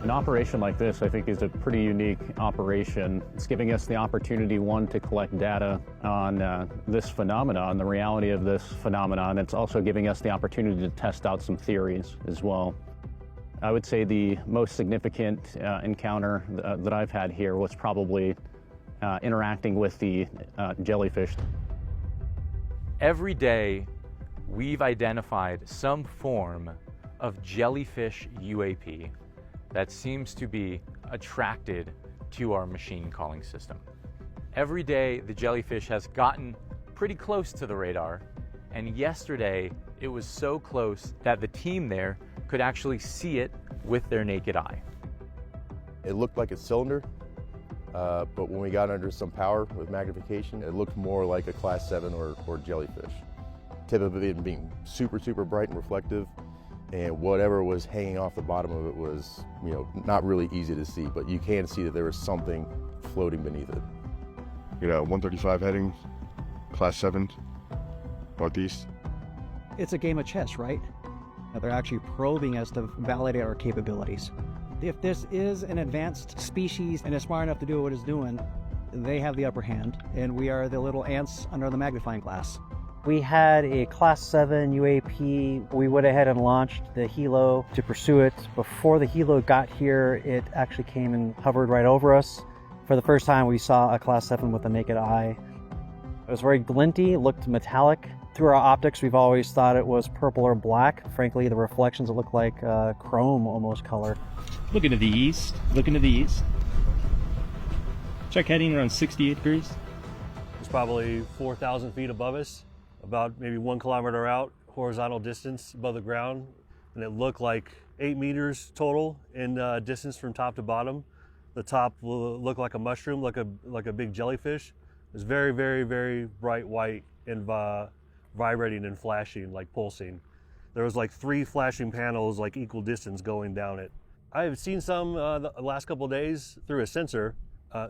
An operation like this, I think, is a pretty unique operation. It's giving us the opportunity, one, to collect data on this phenomenon, the reality of this phenomenon. It's also giving us the opportunity to test out some theories as well. I would say the most significant encounter that I've had here was probably interacting with the jellyfish. Every day, we've identified some form of jellyfish UAP that seems to be attracted to our machine calling system. Every day, the jellyfish has gotten pretty close to the radar, and yesterday, it was so close that the team there could actually see it with their naked eye. It looked like a cylinder, but when we got under some power with magnification, it looked more like a class 7 or jellyfish. Tip of it being super, super bright and reflective, and whatever was hanging off the bottom of it was, not really easy to see, but you can see that there was something floating beneath it. 135 heading, class 7, northeast. It's a game of chess, right? They're actually probing us to validate our capabilities. If this is an advanced species and is smart enough to do what it's doing, they have the upper hand, and we are the little ants under the magnifying glass. We had a class 7 UAP. We went ahead and launched the helo to pursue it. Before the helo got here, it actually came and hovered right over us. For the first time, we saw a class 7 with the naked eye. It was very glinty, looked metallic. Through our optics, we've always thought it was purple or black. Frankly, the reflections look like chrome almost color. Looking to the east, Check heading around 68 degrees. It's probably 4,000 feet above us, about maybe 1 kilometer out, horizontal distance above the ground. And it looked like 8 meters total in distance from top to bottom. The top will look like a mushroom, like a big jellyfish. It's very, very, very bright white and vibrating and flashing, like pulsing. There was like 3 flashing panels, like equal distance going down it. I've seen some the last couple of days through a sensor,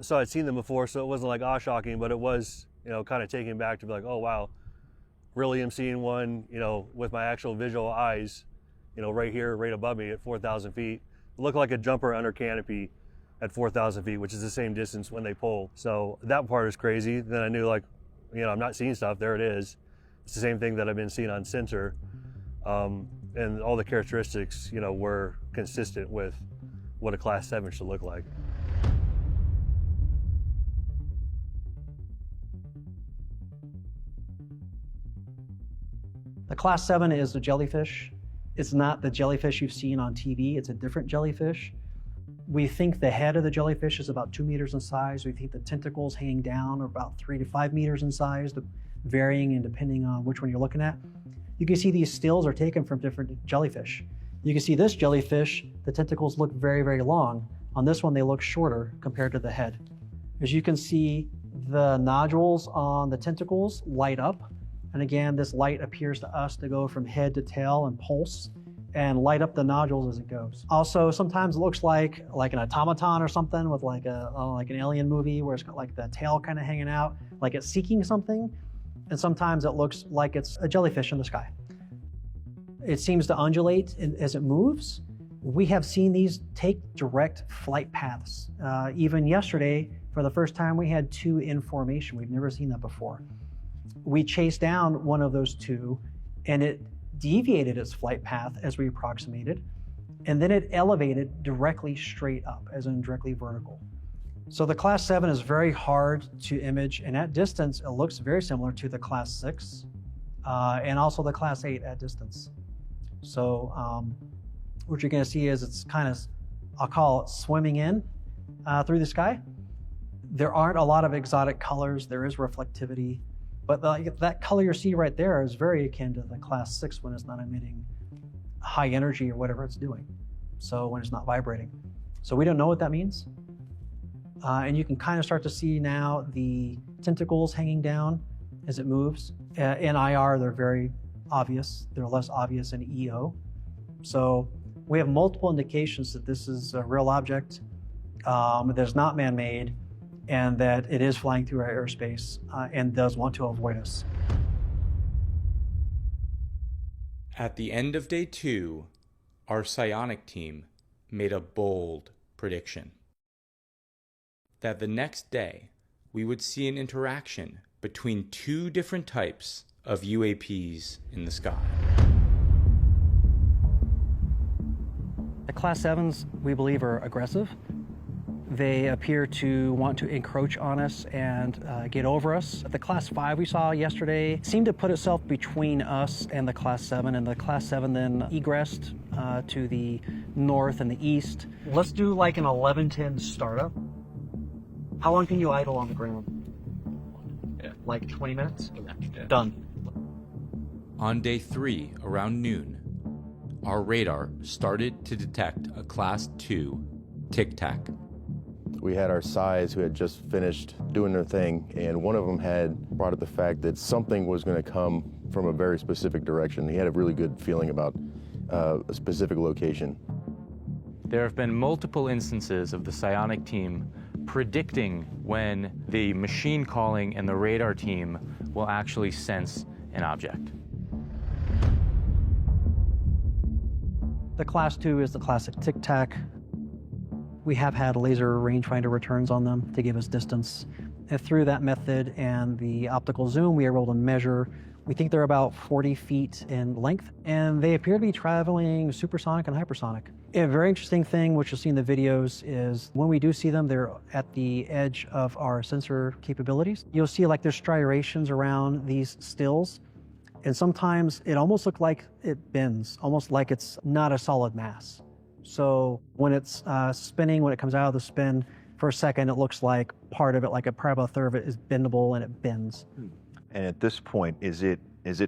so I'd seen them before, so it wasn't like awe-shocking, but it was, kind of taken back to be like, oh wow, really am seeing one, with my actual visual eyes, right here, right above me at 4,000 feet. It looked like a jumper under canopy at 4,000 feet, which is the same distance when they pull. So that part is crazy. Then I knew, like, I'm not seeing stuff, there it is. It's the same thing that I've been seeing on sensor. And all the characteristics, were consistent with what a class 7 should look like. The class 7 is a jellyfish. It's not the jellyfish you've seen on TV, it's a different jellyfish. We think the head of the jellyfish is about 2 meters in size. We think the tentacles hanging down are about 3 to 5 meters in size, varying and depending on which one you're looking at. You can see these stills are taken from different jellyfish. You can see this jellyfish, the tentacles look very, very long. On this one, they look shorter compared to the head. As you can see, the nodules on the tentacles light up. And again, this light appears to us to go from head to tail and pulse and light up the nodules as it goes. Also, sometimes it looks like an automaton or something with like an alien movie where it's got like the tail kind of hanging out, like it's seeking something. And sometimes it looks like it's a jellyfish in the sky. It seems to undulate as it moves. We have seen these take direct flight paths. Even yesterday, for the first time, we had 2 in formation. We've never seen that before. We chased down one of those 2, and it deviated its flight path as we approximated, and then it elevated directly straight up, as in directly vertical. So the class 7 is very hard to image, and at distance, it looks very similar to the class 6 and also the class 8 at distance. So what you're gonna see is it's kind of, I'll call it swimming in through the sky. There aren't a lot of exotic colors. There is reflectivity, but that color you see right there is very akin to the class 6 when it's not emitting high energy or whatever it's doing. So when it's not vibrating. So we don't know what that means. And you can kind of start to see now the tentacles hanging down as it moves. In IR, they're very obvious. They're less obvious in EO. So we have multiple indications that this is a real object that is not man-made and that it is flying through our airspace and does want to avoid us. At the end of day 2, our psionic team made a bold prediction that the next day we would see an interaction between two different types of UAPs in the sky. The Class 7s, we believe, are aggressive. They appear to want to encroach on us and get over us. The Class 5 we saw yesterday seemed to put itself between us and the Class 7, and the Class 7 then egressed to the north and the east. Let's do like an 11:10 startup. How long can you idle on the ground? Yeah. Like 20 minutes? Yeah. Done. On day 3, around noon, our radar started to detect a Class 2 tic-tac. We had our size who had just finished doing their thing, and one of them had brought up the fact that something was going to come from a very specific direction. He had a really good feeling about a specific location. There have been multiple instances of the psionic team predicting when the machine calling and the radar team will actually sense an object. The Class 2 is the classic tic-tac. We have had laser rangefinder returns on them to give us distance. And through that method and the optical zoom, we are able to measure. We think they're about 40 feet in length, and they appear to be traveling supersonic and hypersonic. A very interesting thing, which you'll see in the videos, is when we do see them, they're at the edge of our sensor capabilities. You'll see like there's striations around these stills, and sometimes it almost looks like it bends, almost like it's not a solid mass. So when it's spinning, when it comes out of the spin, for a second, it looks like part of it, like probably about a third of it is bendable and it bends. And at this point, is it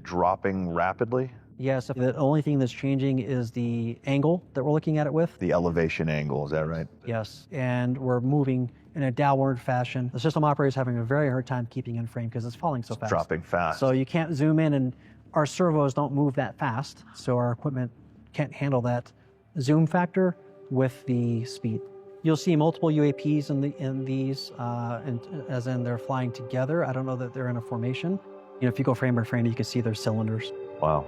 dropping rapidly? Yes, the only thing that's changing is the angle that we're looking at it with. The elevation angle, is that right? Yes, and we're moving in a downward fashion. The system operator is having a very hard time keeping in frame because it's falling so fast. Dropping fast. So you can't zoom in, and our servos don't move that fast, so our equipment can't handle that zoom factor with the speed. You'll see multiple UAPs in these, as in they're flying together. I don't know that they're in a formation. You know, if you go frame by frame, you can see their cylinders. Wow.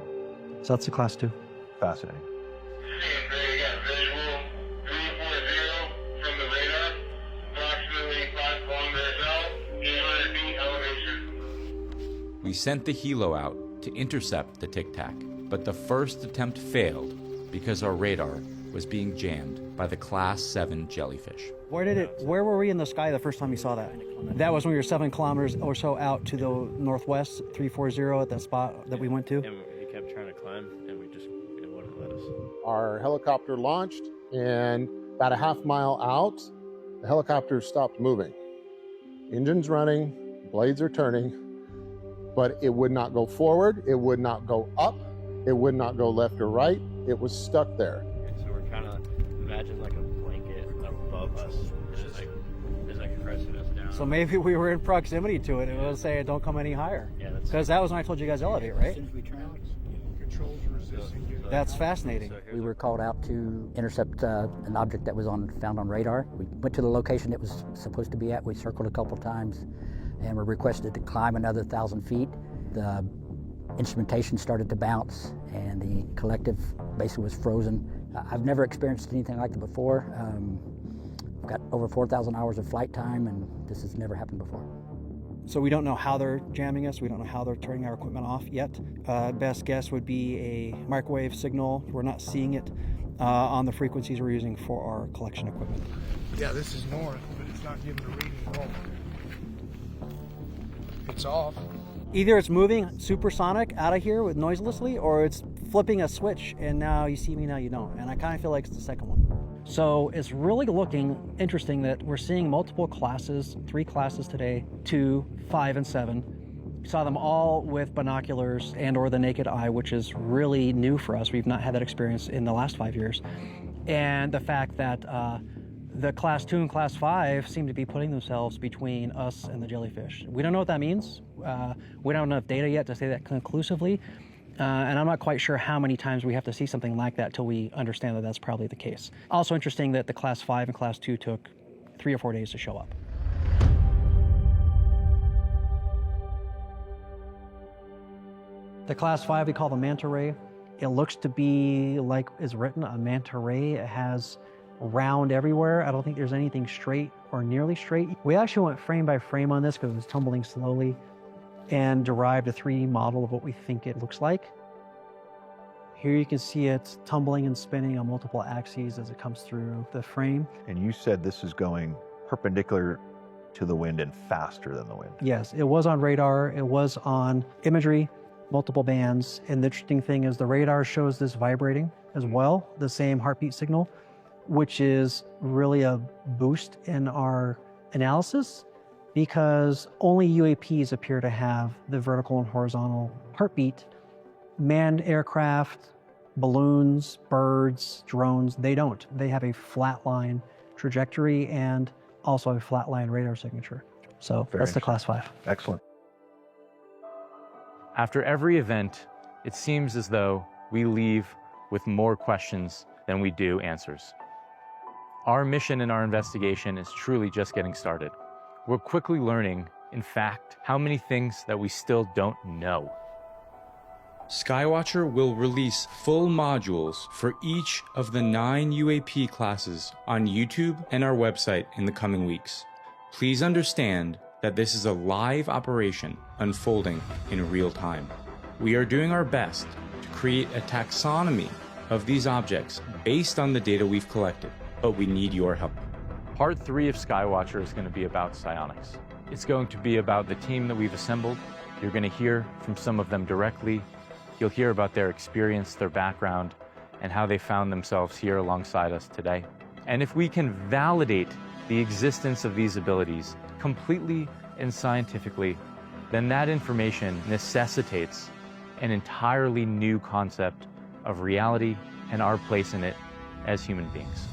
So that's the Class 2. Fascinating. Visual 340 from the radar, approximately 5 kilometers out, 800 feet elevation. We sent the helo out to intercept the tic-tac, but the first attempt failed because our radar was being jammed by the Class 7 jellyfish. Where were we in the sky the first time you saw that? That was when we were 7 kilometers or so out to the northwest, 340 at that spot that we went to. And we kept trying to climb, and it wouldn't let us. Our helicopter launched, and about a half mile out, the helicopter stopped moving. Engines running, blades are turning, but it would not go forward, it would not go up, it would not go left or right, it was stuck there. So we're kind of, imagine like a blanket above us, it's like pressing us down. So maybe we were in proximity to it. It was saying don't come any higher. Yeah, that's because that was when I told you guys elevate, right? Controls resisting. That's fascinating. We were called out to intercept an object that was found on radar. We went to the location it was supposed to be at. We circled a couple times and were requested to climb another 1,000 feet. The instrumentation started to bounce and the collective basically was frozen. I've never experienced anything like that before. I've got over 4,000 hours of flight time, and this has never happened before. So we don't know how they're jamming us. We don't know how they're turning our equipment off yet. Best guess would be a microwave signal. We're not seeing it on the frequencies we're using for our collection equipment. Yeah, this is north, but it's not giving a reading at all. It's off. Either it's moving supersonic out of here with noiselessly, or it's flipping a switch and now you see me, now you don't. And I kind of feel like it's the second one. So it's really looking interesting that we're seeing multiple classes, 3 classes today, 2, 5, and 7. We saw them all with binoculars and or the naked eye, which is really new for us. We've not had that experience in the last 5 years. And the fact that the Class 2 and Class 5 seem to be putting themselves between us and the jellyfish. We don't know what that means. We don't have enough data yet to say that conclusively. And I'm not quite sure how many times we have to see something like that till we understand that that's probably the case. Also interesting that the Class 5 and Class 2 took 3 or 4 days to show up. The Class 5 we call the manta ray. It looks to be like is written a manta ray. It has round everywhere. I don't think there's anything straight or nearly straight. We actually went frame by frame on this because it was tumbling slowly and derived a 3D model of what we think it looks like. Here you can see it tumbling and spinning on multiple axes as it comes through the frame. And you said this is going perpendicular to the wind and faster than the wind. Yes, it was on radar, it was on imagery, multiple bands. And the interesting thing is the radar shows this vibrating as well, the same heartbeat signal, which is really a boost in our analysis because only UAPs appear to have the vertical and horizontal heartbeat. Manned aircraft, balloons, birds, drones, they don't. They have a flat line trajectory and also a flat line radar signature. So that's the Class 5. Excellent. After every event, it seems as though we leave with more questions than we do answers. Our mission in our investigation is truly just getting started. We're quickly learning, in fact, how many things that we still don't know. Skywatcher will release full modules for each of the 9 UAP classes on YouTube and our website in the coming weeks. Please understand that this is a live operation unfolding in real time. We are doing our best to create a taxonomy of these objects based on the data we've collected, but we need your help. Part 3 of Skywatcher is going to be about psionics. It's going to be about the team that we've assembled. You're going to hear from some of them directly. You'll hear about their experience, their background, and how they found themselves here alongside us today. And if we can validate the existence of these abilities completely and scientifically, then that information necessitates an entirely new concept of reality and our place in it as human beings.